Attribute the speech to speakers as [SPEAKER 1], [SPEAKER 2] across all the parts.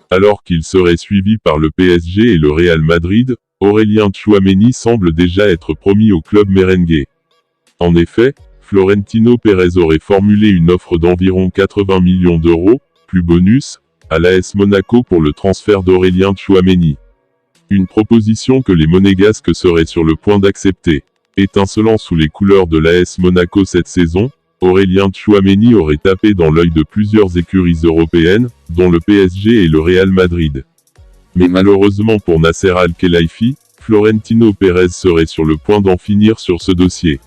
[SPEAKER 1] Alors qu'il serait suivi par le PSG et le Real Madrid, Aurélien Tchouaméni semble déjà être promis au club merengue. En effet, Florentino Pérez aurait formulé une offre d'environ 80 millions d'euros, plus bonus, à l'AS Monaco pour le transfert d'Aurélien Tchouaméni. Une proposition que les Monégasques seraient sur le point d'accepter. Étincelant sous les couleurs de l'AS Monaco cette saison, Aurélien Tchouaméni aurait tapé dans l'œil de plusieurs écuries européennes, dont le PSG et le Real Madrid. Mais malheureusement pour Nasser Al-Khelaifi, Florentino Pérez serait sur le point d'en finir sur ce dossier.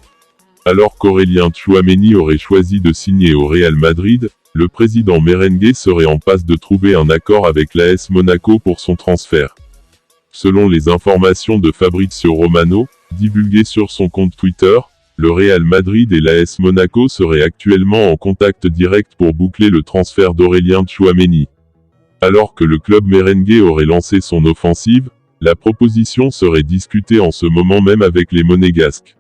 [SPEAKER 1] Alors qu'Aurélien Tchouaméni aurait choisi de signer au Real Madrid, le président merengue serait en passe de trouver un accord avec l'AS Monaco pour son transfert. Selon les informations de Fabrizio Romano, divulguées sur son compte Twitter, le Real Madrid et l'AS Monaco seraient actuellement en contact direct pour boucler le transfert d'Aurélien Tchouaméni. Alors que le club merengue aurait lancé son offensive, la proposition serait discutée en ce moment même avec les Monégasques.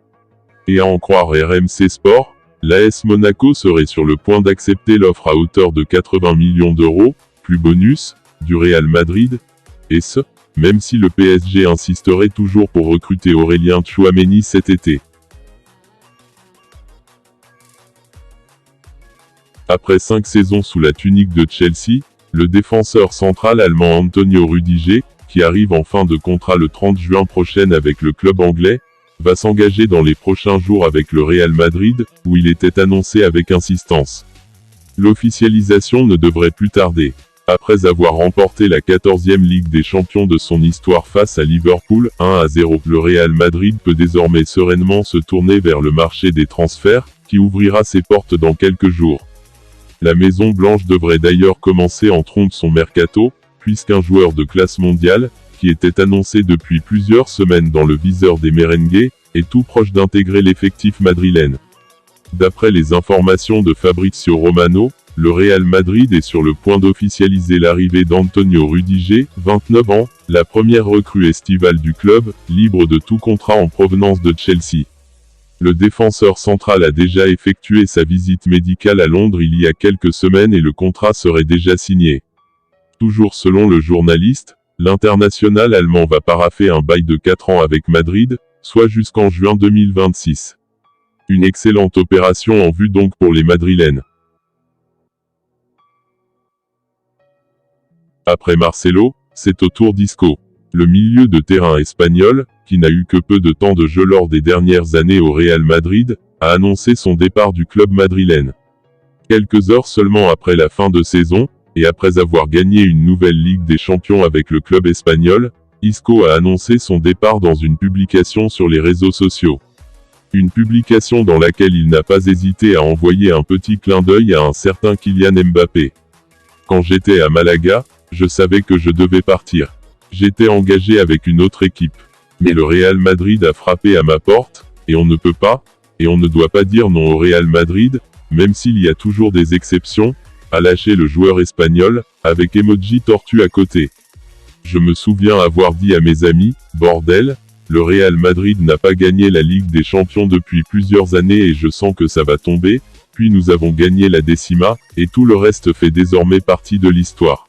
[SPEAKER 1] Et à en croire RMC Sport, l'AS Monaco serait sur le point d'accepter l'offre à hauteur de 80 millions d'euros, plus bonus, du Real Madrid, et ce, même si le PSG insisterait toujours pour recruter Aurélien Tchouaméni cet été. Après 5 saisons sous la tunique de Chelsea, le défenseur central allemand Antonio Rudiger, qui arrive en fin de contrat le 30 juin prochain avec le club anglais, va s'engager dans les prochains jours avec le Real Madrid, où il était annoncé avec insistance. L'officialisation ne devrait plus tarder. Après avoir remporté la 14e Ligue des Champions de son histoire face à Liverpool, 1-0, le Real Madrid peut désormais sereinement se tourner vers le marché des transferts, qui ouvrira ses portes dans quelques jours. La Maison Blanche devrait d'ailleurs commencer en trompe son mercato, puisqu'un joueur de classe mondiale, qui était annoncé depuis plusieurs semaines dans le viseur des merengues, est tout proche d'intégrer l'effectif madrilène. D'après les informations de Fabrizio Romano, le Real Madrid est sur le point d'officialiser l'arrivée d'Antonio Rudiger, 29 ans, la première recrue estivale du club, libre de tout contrat en provenance de Chelsea. Le défenseur central a déjà effectué sa visite médicale à Londres il y a quelques semaines et le contrat serait déjà signé. Toujours selon le journaliste, l'international allemand va paraffer un bail de 4 ans avec Madrid, soit jusqu'en juin 2026. Une excellente opération en vue donc pour les Madrilènes. Après Marcelo, c'est au tour d'Isco. Le milieu de terrain espagnol, qui n'a eu que peu de temps de jeu lors des dernières années au Real Madrid, a annoncé son départ du club madrilène. Quelques heures seulement après la fin de saison, et après avoir gagné une nouvelle Ligue des Champions avec le club espagnol, Isco a annoncé son départ dans une publication sur les réseaux sociaux. Une publication dans laquelle il n'a pas hésité à envoyer un petit clin d'œil à un certain Kylian Mbappé. Quand j'étais à Malaga, je savais que je devais partir. J'étais engagé avec une autre équipe. Mais le Real Madrid a frappé à ma porte, et on ne peut pas, et on ne doit pas dire non au Real Madrid, même s'il y a toujours des exceptions, a lâché le joueur espagnol, avec emoji tortue à côté. Je me souviens avoir dit à mes amis, bordel, le Real Madrid n'a pas gagné la Ligue des Champions depuis plusieurs années et je sens que ça va tomber, puis nous avons gagné la décima, et tout le reste fait désormais partie de l'histoire.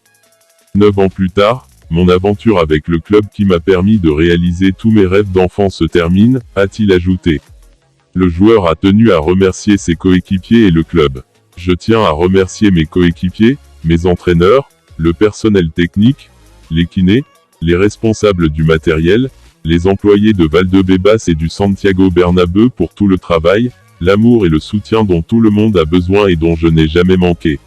[SPEAKER 1] 9 ans plus tard, mon aventure avec le club qui m'a permis de réaliser tous mes rêves d'enfant se termine, a-t-il ajouté. Le joueur a tenu à remercier ses coéquipiers et le club. Je tiens à remercier mes coéquipiers, mes entraîneurs, le personnel technique, les kinés, les responsables du matériel, les employés de Valdebebas et du Santiago Bernabéu pour tout le travail, l'amour et le soutien dont tout le monde a besoin et dont je n'ai jamais manqué.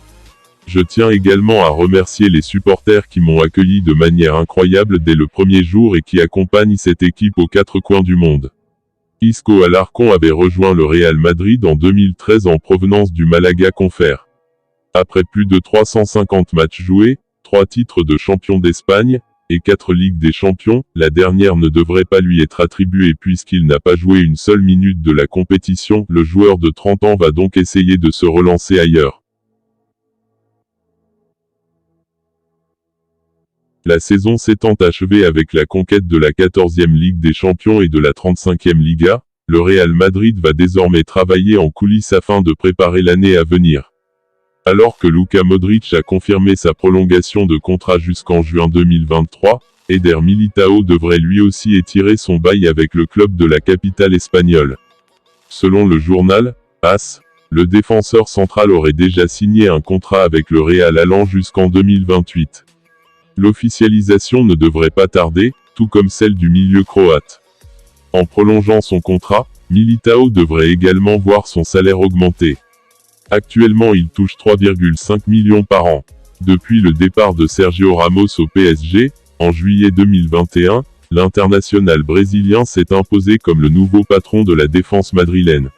[SPEAKER 1] Je tiens également à remercier les supporters qui m'ont accueilli de manière incroyable dès le premier jour et qui accompagnent cette équipe aux 4 coins du monde. Isco Alarcón avait rejoint le Real Madrid en 2013 en provenance du Malaga Confer. Après plus de 350 matchs joués, 3 titres de champion d'Espagne, et 4 Ligues des Champions, la dernière ne devrait pas lui être attribuée puisqu'il n'a pas joué une seule minute de la compétition. Le joueur de 30 ans va donc essayer de se relancer ailleurs. La saison s'étant achevée avec la conquête de la 14e Ligue des Champions et de la 35e Liga, le Real Madrid va désormais travailler en coulisses afin de préparer l'année à venir. Alors que Luka Modric a confirmé sa prolongation de contrat jusqu'en juin 2023, Eder Militao devrait lui aussi étirer son bail avec le club de la capitale espagnole. Selon le journal AS, le défenseur central aurait déjà signé un contrat avec le Real allant jusqu'en 2028. L'officialisation ne devrait pas tarder, tout comme celle du milieu croate. En prolongeant son contrat, Militao devrait également voir son salaire augmenter. Actuellement il touche 3,5 millions par an. Depuis le départ de Sergio Ramos au PSG, en juillet 2021, l'international brésilien s'est imposé comme le nouveau patron de la défense madrilène.